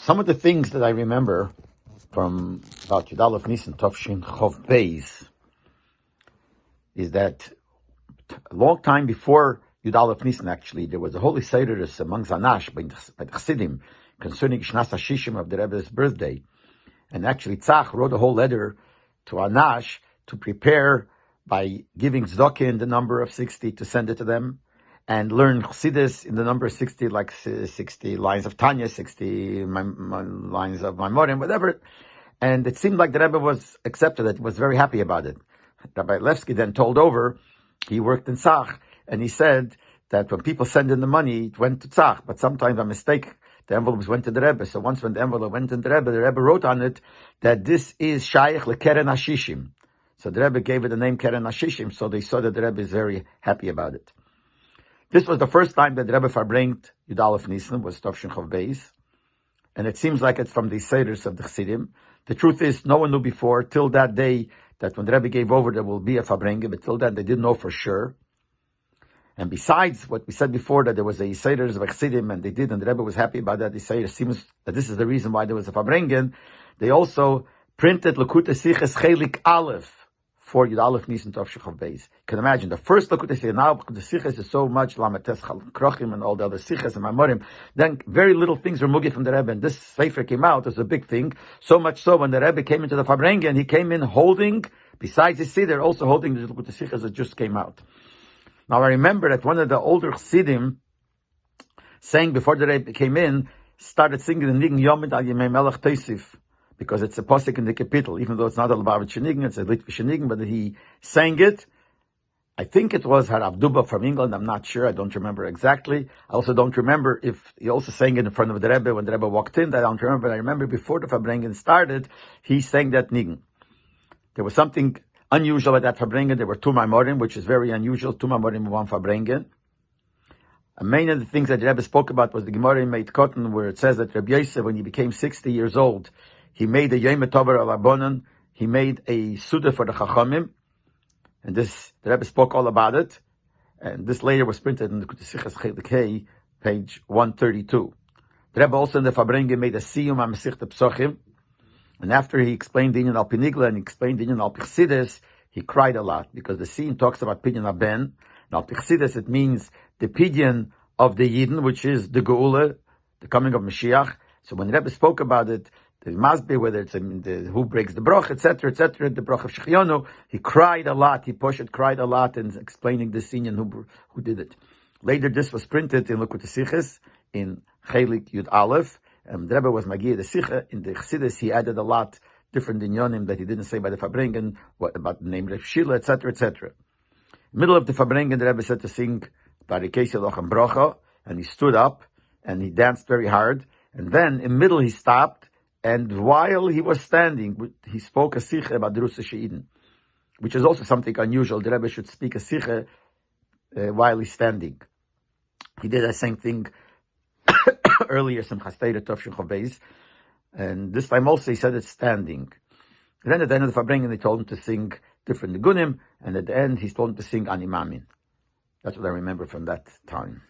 Some of the things that I remember from about Alef Nissan Tovshin Chov Beis is that a long time before Alef Nissan, actually, there was a holy seder among Zanash by the Chassidim concerning Shnas HaShishim of the Rebbe's birthday. And actually, Tzach wrote a whole letter to Anash to prepare by giving Tzedakah in the number of 60 to send it to them, and learn Chassidus in the number 60, like 60 lines of Tanya, 60 lines of Maimorim, whatever. And it seemed like the Rebbe was accepted it, was very happy about it. Rabbi Levsky then told over, he worked in Tzach, and he said that when people send in the money, it went to Tzach, but sometimes by mistake, the envelopes went to the Rebbe. So once when the envelope went to the Rebbe wrote on it that this is Shaykh LeKeren HaShishim. So the Rebbe gave it the name Keren HaShishim, so they saw that the Rebbe is very happy about it. This was the first time that the Rebbe Farbrengt Alef Nissan was Tovshin Chov Beis, and it seems like it's from the Seders of the Chassidim. The truth is, no one knew before, till that day, that when the Rebbe gave over, there will be a Farbrengen, but till then they didn't know for sure. And besides what we said before, that there was a Seders of Chassidim, and they did, and the Rebbe was happy about that, they say it seems that this is the reason why there was a Farbrengen. They also printed Lekutei Sichas Chelik Aleph for Alef Nissan Tovshin Chov Beis. You can imagine, the first Lekutei Sichas, now the Sichas is so much, Lamates Krochim and all the other Sichas and Maimorim, then very little things were mugi from the Rebbe, and this Sefer came out as a big thing, so much so when the Rebbe came into the Farbrengen, he came in holding, besides his Siddur, also holding the Lekutei Sichas that just came out. Now I remember that one of the older Chassidim sang before the Rebbe came in, started singing the Nigen Yomid Al Yemei Melech Teisif, because it's a posik in the capital, even though it's not a Lubavitch Nigen, it's a Litvish Nigen, but he sang it. I think it was Harav Duba from England, I'm not sure, I don't remember exactly. I also don't remember if he also sang it in front of the Rebbe when the Rebbe walked in, I don't remember, but I remember before the Farbrengen started, he sang that Nigen. There was something unusual about that Farbrengen. There were two Maimorim, which is very unusual, two Maimorim and one Farbrengen. And many of the things that the Rebbe spoke about was the Gemara in Meit Cotton, where it says that Rabbi Yosef, when he became 60 years old, he made a Yom Tover al Abonon, he made a Suda for the Chachamim, and this, the Rebbe spoke all about it, and this later was printed in the Sichas Chelik Hey, page 132. The Rebbe also in the Farbrengen made a Siyum HaMesichta Psochim, and after he explained the Inyan al Pinigla and he explained the Inyan al Pichsidis, he cried a lot, because the scene talks about Pidyon Aben, and al Pichsidis it means the Pidyon of the Yidden, which is the Geula, the coming of Mashiach. So when the Rebbe spoke about it, there must be, whether it's who breaks the broch, etc., the broch of Shechionu, he cried a lot, he cried a lot in explaining the scene and who did it. Later this was printed in Lekutei Sichas, in Chelik Yud Aleph, and the Rebbe was Magir the Sicha. In the Chassidus, he added a lot different inyonim that he didn't say by the Farbrengen, about the name of Shila, etc. Middle of the Farbrengen, the Rebbe said to sing Barikesi Lochem Brocha, and he stood up, and he danced very hard, and then in middle he stopped, and while he was standing, he spoke a Sicha about Drusa She'idin, which is also something unusual. The Rebbe should speak a Sicha while he's standing. He did the same thing earlier, some Chastei Tovshin Chov Beis, and this time also he said it standing. And then at the end of the Farbrengen, they told him to sing different Nigunim, and at the end he told him to sing Animamin. That's what I remember from that time.